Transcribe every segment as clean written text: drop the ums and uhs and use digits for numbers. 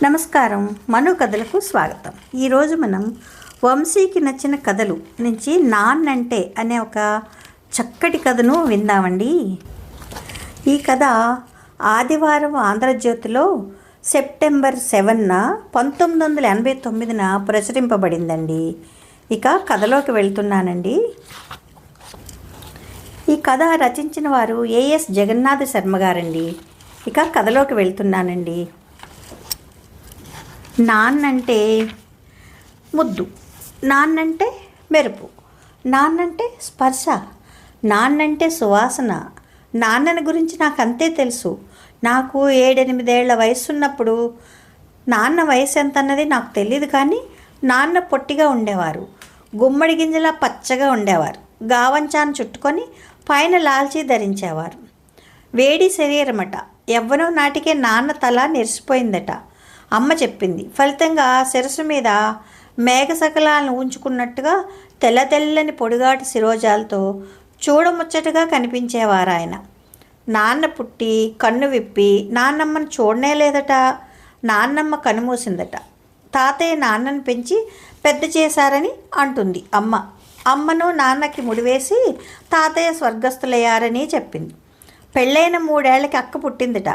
నమస్కారం, మను కథలకు స్వాగతం. ఈరోజు మనం వంశీకి నచ్చిన కథలు నుంచి నాన్నంటే అనే ఒక చక్కటి కథను విందామండి. ఈ కథ ఆదివారం ఆంధ్రజ్యోతిలో సెప్టెంబర్ 7న 1989న ప్రచురింపబడిందండి. ఇక కథలోకి వెళ్తున్నానండి. ఈ కథ రచించిన వారు ఏఎస్ జగన్నాథ శర్మ గారండి. ఇక కథలోకి వెళ్తున్నానండి. నాన్నంటే ముద్దు, నాన్నంటే మెరుపు, నాన్నంటే స్పర్శ, నాన్నంటే సువాసన. నాన్నని గురించి నాకు అంతే తెలుసు. నాకు 7-8 వయసు ఉన్నప్పుడు నాన్న వయసు ఎంత అన్నది నాకు తెలియదు, కానీ నాన్న పొట్టిగా ఉండేవారు, గుమ్మడి గింజలా పచ్చగా ఉండేవారు, గావంచాను చుట్టుకొని పైన లాల్చీ ధరించేవారు. వేడి శరీరమట. యవ్వనం నాటికే నాన్న తల నెరిసిపోయిందట. అమ్మ చెప్పింది. ఫలితంగా శిరస్సు మీద మేఘశకలాలను ఉంచుకున్నట్టుగా తెల్ల తెల్లని పొడిగాటి శిరోజాలతో చూడముచ్చటగా కనిపించేవారు ఆయన. నాన్న పుట్టి కన్ను విప్పి నాన్నమ్మను చూడనే లేదట. నాన్నమ్మ కనుమూసిందట. తాతయ్య నాన్నను పెంచి పెద్ద చేశారని అంటుంది అమ్మ. అమ్మను నాన్నకి ముడివేసి తాతయ్య స్వర్గస్థులయ్యారని చెప్పింది. పెళ్ళైన 3 ఏళ్లకి అక్క పుట్టిందట.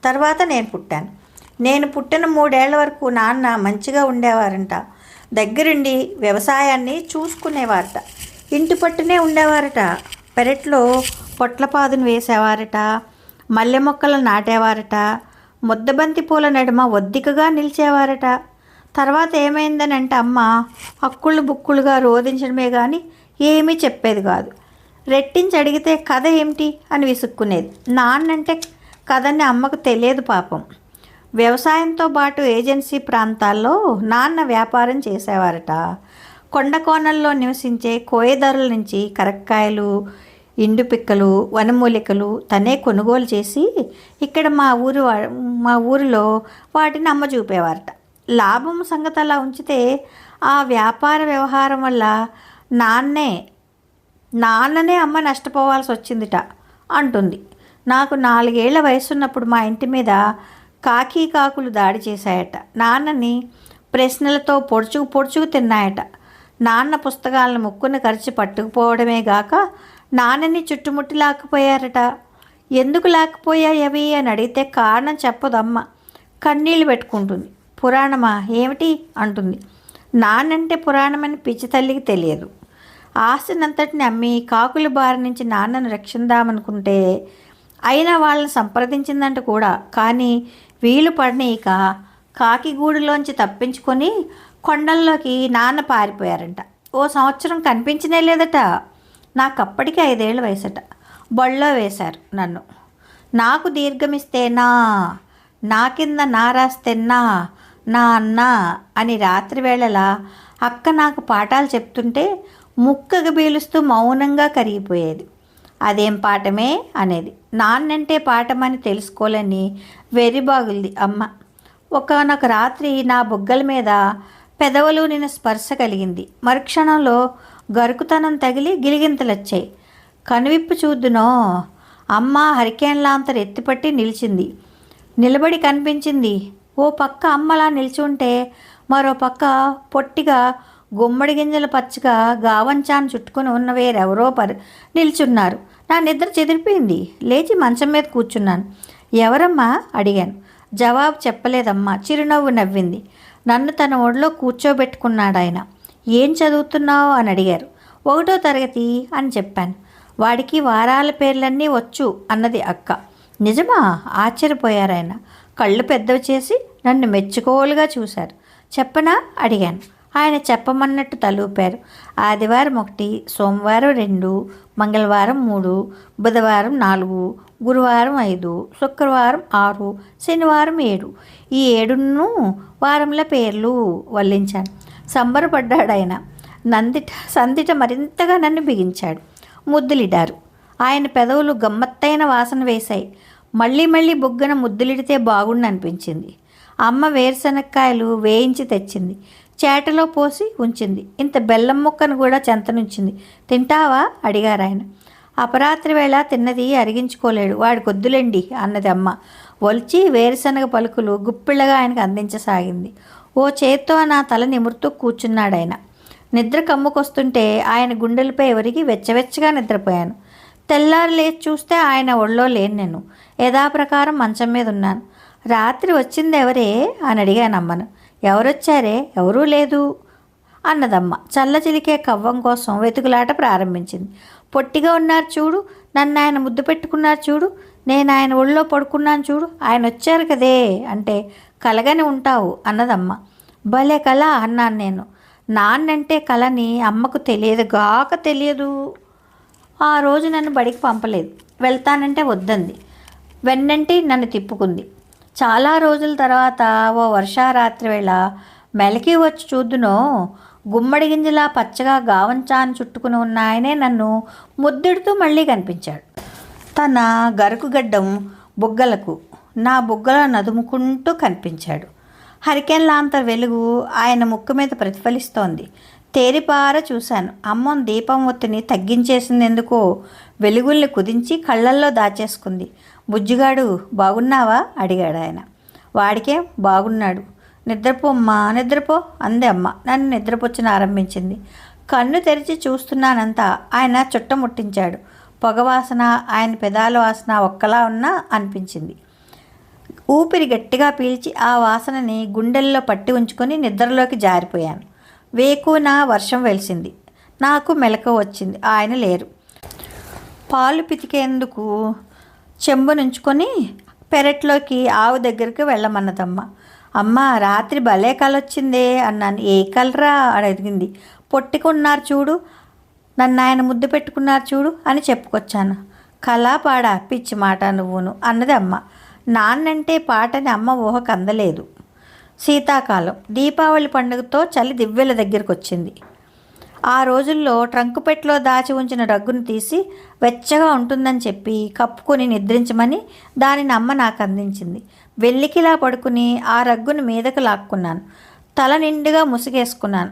తర్వాత నేను పుట్టాను. నేను పుట్టిన 3 ఏళ్ల వరకు నాన్న మంచిగా ఉండేవారంట. దగ్గరుండి వ్యవసాయాన్ని చూసుకునేవారట. ఇంటి పట్టునే ఉండేవారట. పెరట్లో పొట్లపాదును వేసేవారట. మల్లె మొక్కలు నాటేవారట. ముద్దబంతి పూల నడుమ ఒద్దికగా నిలిచేవారట. తర్వాత ఏమైందని అంటే అమ్మ హక్కుళ్ళు బుక్కులుగా రోధించడమే కానీ ఏమీ చెప్పేది కాదు. రెట్టించి అడిగితే కథ ఏమిటి అని విసుక్కునేది. నాన్నంటే కథని అమ్మకు తెలియదు పాపం. వ్యవసాయంతో పాటు ఏజెన్సీ ప్రాంతాల్లో నాన్న వ్యాపారం చేసేవారట. కొండకోణల్లో నివసించే కోయదారుల నుంచి కరక్కాయలు, ఇండుపిక్కలు, వనమూలికలు తనే కొనుగోలు చేసి ఇక్కడ మా ఊరిలో వాటిని అమ్మ చూపేవారట. లాభం సంగతి అలా ఉంచితే ఆ వ్యాపార వ్యవహారం వల్ల నాన్ననే అమ్మ నష్టపోవాల్సి వచ్చిందిట అంటుంది. నాకు 4 ఏళ్ల వయసున్నప్పుడు మా ఇంటి మీద కాకులు దాడి చేశాయట. నాన్నని ప్రశ్నలతో పొడుచుకు తిన్నాయట. నాన్న పుస్తకాలను ముక్కును కరిచి పట్టుకుపోవడమే గాక నాన్నని చుట్టుముట్టి లాక్కుపోయారట. ఎందుకు లాక్కుపోయాయవి అని అడిగితే కారణం చెప్పదమ్మ. కన్నీళ్ళు పెట్టుకుంటుంది. పురాణమా ఏమిటి అంటుంది. నాన్నంటే పురాణమని పిచ్చి తల్లికి తెలియదు. ఆస్తినంతటిని అమ్మి కాకుల బారి నుంచి నాన్నను రక్షిందామనుకుంటే అయినా వాళ్ళని సంప్రదించిందంట కూడా. కానీ వీలు పడినాక కాకిగూడులోంచి తప్పించుకొని కొండల్లోకి నాన్న పారిపోయారంట. ఓ సంవత్సరం కనిపించనే లేదట. నాకు అప్పటికి 5 ఏళ్ల వయసట. బళ్ళో వేశారు నన్ను. నాకు దీర్ఘమిస్తే నా కింద రాస్తే నా అన్న అని రాత్రి వేళలా అక్క నాకు పాఠాలు చెప్తుంటే ముక్కగా బీలుస్తూ మౌనంగా కరిగిపోయేది. అదేం పాఠమే అనేది. నాన్నంటే పాఠమని తెలుసుకోలేని వెర్రిబాగులది అమ్మ. ఒకనొక రాత్రి నా బుగ్గల మీద పెదవులు నిన్న స్పర్శ కలిగింది. మరుక్షణంలో గరుకుతనం తగిలి గిలిగింతలొచ్చాయి. కనువిప్పు చూద్దునో అమ్మ హరికేన్లాంతరు ఎత్తిపట్టి నిలబడి కనిపించింది. ఓ పక్క అమ్మలా నిలిచి ఉంటే మరో పక్క పొట్టిగా గుమ్మడి గింజల పచ్చగా గావంచాను చుట్టుకుని ఉన్న వేరెవరో నిల్చున్నారు. నా నిద్ర చెదిరిపోయింది. లేచి మంచం మీద కూర్చున్నాను. ఎవరమ్మా అడిగాను. జవాబు చెప్పలేదమ్మా. చిరునవ్వు నవ్వింది. నన్ను తన ఒడిలో కూర్చోబెట్టుకున్నాడు ఆయన. ఏం చదువుతున్నావు అని అడిగారు. 1వ తరగతి అని చెప్పాను. వాడికి వారాల పేర్లన్నీ వచ్చు అన్నది అక్క. నిజమా? ఆశ్చర్యపోయారాయన. కళ్ళు పెద్దవి చేసి నన్ను మెచ్చుకోలుగా చూశారు. చెప్పనా అడిగాను. ఆయన చెప్పమన్నట్టు తలూపారు. ఆదివారం 1, సోమవారం 2, మంగళవారం 3, బుధవారం 4, గురువారం 5, శుక్రవారం 6, శనివారం 7. ఈ 7ను వారంల పేర్లు వల్లించాను. సంబరపడ్డాడు ఆయన. సందిట మరింతగా నన్ను బిగించాడు. ముద్దులిడారు. ఆయన పెదవులు గమ్మత్తైన వాసన వేశాయి. మళ్ళీ బుగ్గన ముద్దులిడితే బాగుండనిపించింది. అమ్మ వేరుశనక్కాయలు వేయించి తెచ్చింది. చేటలో పోసి ఉంచింది. ఇంత బెల్లం ముక్కను కూడా చెంతనుంచింది. తింటావా అడిగారు ఆయన. అపరాత్రి వేళ తిన్నది అరిగించుకోలేడు, వాడి కొద్దులేండి అన్నది అమ్మ. ఒలిచి వేరుశనగ పలుకులు గుప్పిళ్ళగా ఆయనకు అందించసాగింది. ఓ చేత్తో నా తల నిమురుతూ కూర్చున్నాడాయన. నిద్ర కమ్ముకొస్తుంటే ఆయన గుండెలపై ఎవరికి వెచ్చవెచ్చగా నిద్రపోయాను. తెల్లారు లేచి చూస్తే ఆయన ఒళ్ళో లేను. నేను యథాప్రకారం మంచం మీద ఉన్నాను. రాత్రి వచ్చింది ఎవరే అని అడిగాను అమ్మను. ఎవరొచ్చారే? ఎవరూ లేదు అన్నదమ్మ. చల్ల చిలికే కవ్వం కోసం వెతుకులాట ప్రారంభించింది. పొట్టిగా ఉన్నారు చూడు, నన్ను ఆయన ముద్దు పెట్టుకున్నారు చూడు, నేను ఆయన ఒళ్ళో పడుకున్నాను చూడు, ఆయన వచ్చారు కదే అంటే కలగని ఉంటావు అన్నదమ్మ. భలే కళ అన్నాను నేను. నాన్నంటే కళని అమ్మకు తెలియదు. ఆ రోజు నన్ను బడికి పంపలేదు. వెళ్తానంటే వద్దంది. వెన్నంటి నన్ను తిప్పుకుంది. చాలా రోజుల తర్వాత ఓ వర్షారాత్రి వేళ మెలకి వచ్చి చూద్దునో, గుమ్మడి గింజలా పచ్చగా గావంచాను చుట్టుకుని ఉన్న ఆయనే నన్ను ముద్దెడుతూ మళ్ళీ కనిపించాడు. తన గరుకుగడ్డం బుగ్గలకు నా బుగ్గల నదుముకుంటూ కనిపించాడు. హరికేన్ లాంతర్ వెలుగు ఆయన ముక్కు మీద ప్రతిఫలిస్తోంది. తేరిపార చూశాను. అమ్మం దీపం ఒత్తిని తగ్గించేసిందెందుకో వెలుగుల్ని కుదించి కళ్ళల్లో దాచేసుకుంది. బుజ్జిగాడు బాగున్నావా అడిగాడు ఆయన. వాడికేం బాగున్నాడు. నిద్రపోమ్మా నిద్రపో అంది అమ్మ. నన్ను నిద్రపుచ్చిన ఆరంభించింది. కన్ను తెరిచి చూస్తున్నానంతా ఆయన చుట్టముట్టించాడు. పొగవాసన, ఆయన పెదాల వాసన ఒక్కలా ఉన్నా అనిపించింది. ఊపిరి గట్టిగా పీల్చి ఆ వాసనని గుండెల్లో పట్టి ఉంచుకొని నిద్రలోకి జారిపోయాను. వేకున వర్షం వెలిసింది. నాకు మెలకువ వచ్చింది. ఆయన లేరు. పాలు పితికేందుకు చెంబునుంచుకొని పెరట్లోకి ఆవు దగ్గరికి వెళ్ళమన్నదమ్మ. అమ్మ రాత్రి భలే కలొచ్చిందే అన్నాను. ఏ కలరా అడిగింది. పొట్టుకున్నారు చూడు, నన్ను ఆయన ముద్దు పెట్టుకున్నారు చూడు అని చెప్పుకొచ్చాను. కళా పాడా పిచ్చి మాట నువ్వును అన్నది అమ్మ. నాన్నంటే పాటని అమ్మ ఊహకు అందలేదు. శీతాకాలం దీపావళి పండుగతో చలి దివ్వెల దగ్గరికి వచ్చింది. ఆ రోజుల్లో ట్రంకుపెట్టెలో దాచి ఉంచిన రగ్గును తీసి వెచ్చగా ఉంటుందని చెప్పి కప్పుకొని నిద్రించమని దానిని అమ్మ నాకు అందించింది. వెల్లికిలా పడుకుని ఆ రగ్గును మీదకు లాక్కున్నాను. తల నిండుగా ముసుగేసుకున్నాను.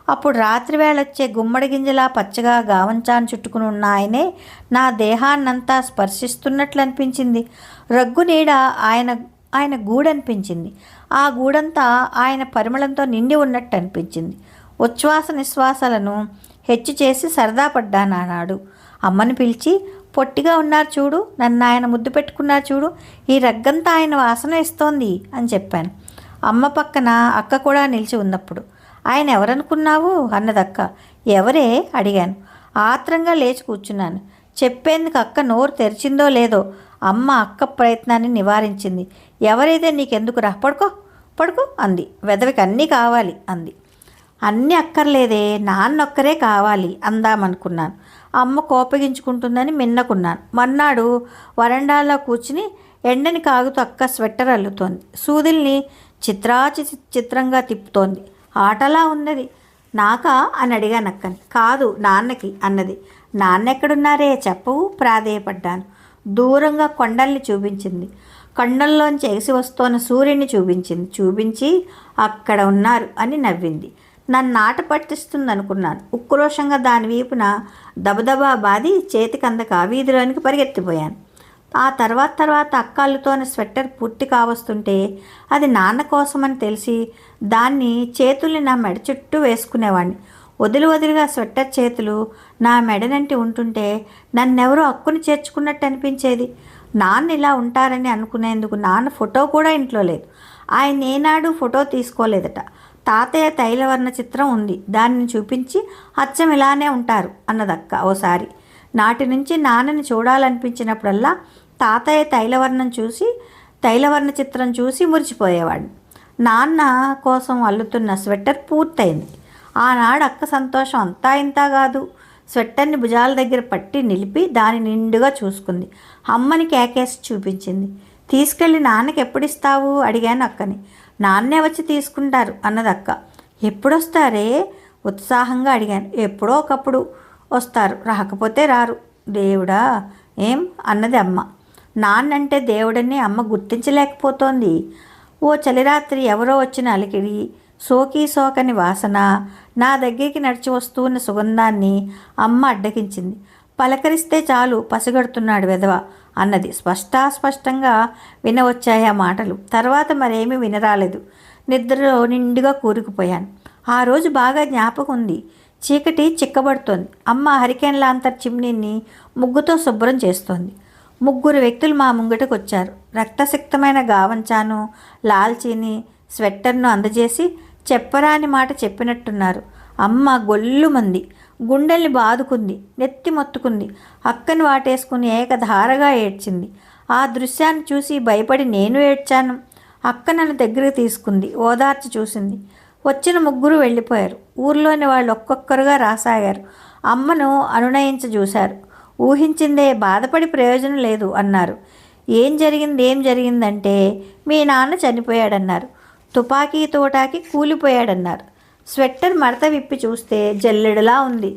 అప్పుడు రాత్రి వేళొచ్చే గుమ్మడి గింజలా పచ్చగా గావంచాను చుట్టుకుని ఉన్న ఆయనే నా దేహాన్నంతా స్పర్శిస్తున్నట్లు అనిపించింది. రగ్గు నీడ ఆయన గూడనిపించింది. ఆ గూడంతా ఆయన పరిమళంతో నిండి ఉన్నట్టు అనిపించింది. ఉచ్ఛ్వాస నిశ్వాసాలను హెచ్చు చేసి సరదా పడ్డాను ఆనాడు. అమ్మని పిలిచి, పొట్టిగా ఉన్నారు చూడు, నన్ను ఆయన ముద్దు పెట్టుకున్నారు చూడు, ఈ రగ్గంతా ఆయన వాసన ఇస్తోంది అని చెప్పాను. అమ్మ పక్కన అక్క కూడా నిలిచి ఉన్నప్పుడు. ఆయన ఎవరనుకున్నావు అన్నదక్క. ఎవరే అడిగాను. ఆత్రంగా లేచి కూర్చున్నాను. చెప్పేందుకు అక్క నోరు తెరిచిందో లేదో అమ్మ అక్క ప్రయత్నాన్ని నివారించింది. ఎవరైతే నీకెందుకురా, పడుకో అంది. వెదవికి అన్నీ కావాలి అంది. అన్నీ అక్కర్లేదే, నాన్నొక్కరే కావాలి అందామనుకున్నాను. అమ్మ కోపగించుకుంటుందని మిన్నకున్నాను. మన్నాడు వరండాలో కూర్చుని ఎండని కాగుతూ అక్క స్వెట్టర్ అల్లుతోంది. సూదుల్ని చిత్రంగా తిప్పుతోంది. ఆటలా ఉన్నది. నాకా అని అడిగాను అక్కని. కాదు నాన్నకి అన్నది. నాన్నెక్కడున్నారే చెప్పవు ప్రాధేయపడ్డాను. దూరంగా కొండల్ని చూపించింది. కొండల్లోంచి ఎగిసి వస్తోన్న సూర్యుడిని చూపించి అక్కడ ఉన్నారు అని నవ్వింది. నన్ను ఆట పట్టిస్తుంది అనుకున్నాను. ఉక్రోషంగా దాని వీపున దబదబా బాది చేతికందక వీధిలోనికి పరిగెత్తిపోయాను. ఆ తర్వాత అక్కాళ్ళతోనే స్వెట్టర్ పూర్తి కావస్తుంటే అది నాన్న కోసమని తెలిసి దాన్ని చేతుల్ని నా మెడ చుట్టూ వేసుకునేవాడిని. వదిలిగా స్వెట్టర్ చేతులు నా మెడనంటి ఉంటుంటే నన్నెవరో అక్కుని చేర్చుకున్నట్టు అనిపించేది. నాన్న ఇలా ఉంటారని అనుకునేందుకు నాన్న ఫోటో కూడా ఇంట్లో లేదు. ఆయన ఏనాడు ఫోటో తీసుకోలేదట. తాతయ్య తైలవర్ణ చిత్రం ఉంది, దానిని చూపించి అచ్చం ఇలానే ఉంటారు అన్నదక్క ఓసారి. నాటి నుంచి నాన్నని చూడాలనిపించినప్పుడల్లా తాతయ్య తైలవర్ణ చిత్రం చూసి మురిచిపోయేవాడిని. నాన్న కోసం అల్లుతున్న స్వెట్టర్ పూర్తయింది. ఆనాడు అక్క సంతోషం అంతా ఇంత కాదు. స్వెట్టర్ని భుజాల దగ్గర పట్టి నిలిపి దాని నిండుగా చూసుకుంది. అమ్మని కేకేసి చూపించింది. తీసుకెళ్ళి నాన్నకి ఎప్పుడిస్తావు అడిగాను అక్కని. నాన్నే వచ్చి తీసుకుంటారు అన్నదక్క. ఎప్పుడొస్తారే ఉత్సాహంగా అడిగాను. ఎప్పుడో ఒకప్పుడు వస్తారు, రాకపోతే రారు. దేవుడా ఏం అన్నది అమ్మ. నాన్నంటే దేవుడని అమ్మ గుర్తించలేకపోతోంది. ఓ చలిరాత్రి ఎవరో వచ్చిన అలికిడి, సోకని వాసన, నా దగ్గరికి నడిచి వస్తున్న సుగంధాన్ని అమ్మ అడ్డగించింది. పలకరిస్తే చాలు పసిగడుతున్నాడు వెధవ అన్నది స్పష్టంగా వినవచ్చాయి ఆ మాటలు. తర్వాత మరేమీ వినరాలేదు. నిద్రలో నిండుగా కూరుకుపోయాను. ఆ రోజు బాగా జ్ఞాపకం ఉంది. చీకటి చిక్కబడుతోంది. అమ్మ హరికేన్ లాంతర్ చిమ్నీని ముగ్గుతో శుభ్రం చేస్తోంది. 3 వ్యక్తులు మా ముంగటకు వచ్చారు. రక్తసిక్తమైన గావంచాను, లాల్చీని, స్వెట్టర్ను అందజేసి చెప్పరాని మాట చెప్పినట్టున్నారు. అమ్మ గొల్లుమంది, గుండెల్ని బాదుకుంది, నెత్తి మొత్తుకుంది, అక్కని వాటేసుకుని ఏకధారగా ఏడ్చింది. ఆ దృశ్యాన్ని చూసి భయపడి నేను ఏడ్చాను. అక్క నన్ను దగ్గరికి తీసుకుంది, ఓదార్చి చూసింది. వచ్చిన 3 వెళ్ళిపోయారు. ఊర్లోని వాళ్ళు ఒక్కొక్కరుగా రాసాగారు. అమ్మను అనునయించ చూశారు. ఊహించిందే, బాధపడి ప్రయోజనం లేదు అన్నారు. ఏం జరిగిందంటే మీ నాన్న చనిపోయాడన్నారు. తుపాకీ తోటాకి కూలిపోయాడన్నారు. స్వెట్టర్ మడత విప్పి చూస్తే జల్లెడలా ఉంది.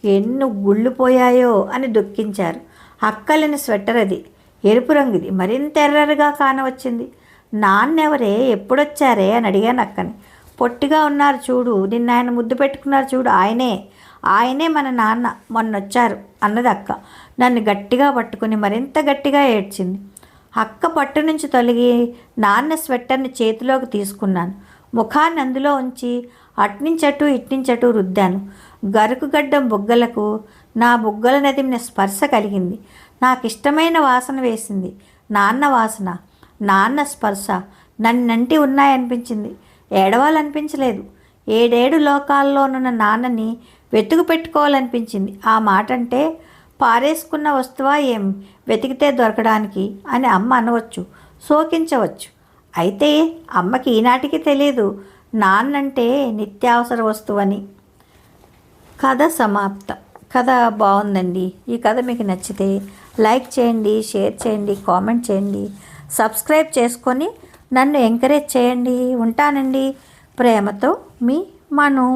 ఎన్ని గుళ్ళుపోయాయో అని దుఃఖించారు. అక్కలేని స్వెట్టర్ అది. ఎరుపు రంగుది, మరింత ఎర్రగా కానవచ్చింది. నాన్నెవరే, ఎప్పుడొచ్చారే అని అడిగాను అక్కని. పొట్టిగా ఉన్నారు చూడు, నిన్న ఆయన ముద్దు పెట్టుకున్నారు చూడు, ఆయనే మన నాన్న, మొన్నొచ్చారు అన్నది అక్క. నన్ను గట్టిగా పట్టుకుని మరింత గట్టిగా ఏడ్చింది. అక్క పట్టు నుంచి తొలగి నాన్న స్వెట్టర్ని చేతిలోకి తీసుకున్నాను. ముఖాన్ని అందులో ఉంచి అట్నించటు ఇట్నించటు రుద్దాను. గరుకుగడ్డం బుగ్గలకు నా బుగ్గల నదిమిన స్పర్శ కలిగింది. నాకు ఇష్టమైన వాసన వేసింది. నాన్న వాసన, నాన్న స్పర్శ నన్నంటి ఉన్నాయనిపించింది. ఏడవాలనిపించలేదు. 7 లోకాల్లోనున్న నాన్నని వెతుకు పెట్టుకోవాలనిపించింది. ఆ మాట అంటే పారేసుకున్న వస్తువా ఏం, వెతికితే దొరకడానికి అని అమ్మ అనవచ్చు, శోకించవచ్చు. అయితే అమ్మకి ఈనాటికి తెలియదు నాన్నంటే నిత్యావసర వస్తువని. కథ సమాప్తం. కథ బాగుందండి. ఈ కథ మీకు నచ్చితే లైక్ చేయండి, షేర్ చేయండి, కామెంట్ చేయండి, సబ్స్క్రైబ్ చేసుకొని నన్ను ఎంకరేజ్ చేయండి. ఉంటానండి. ప్రేమతో మీ మను.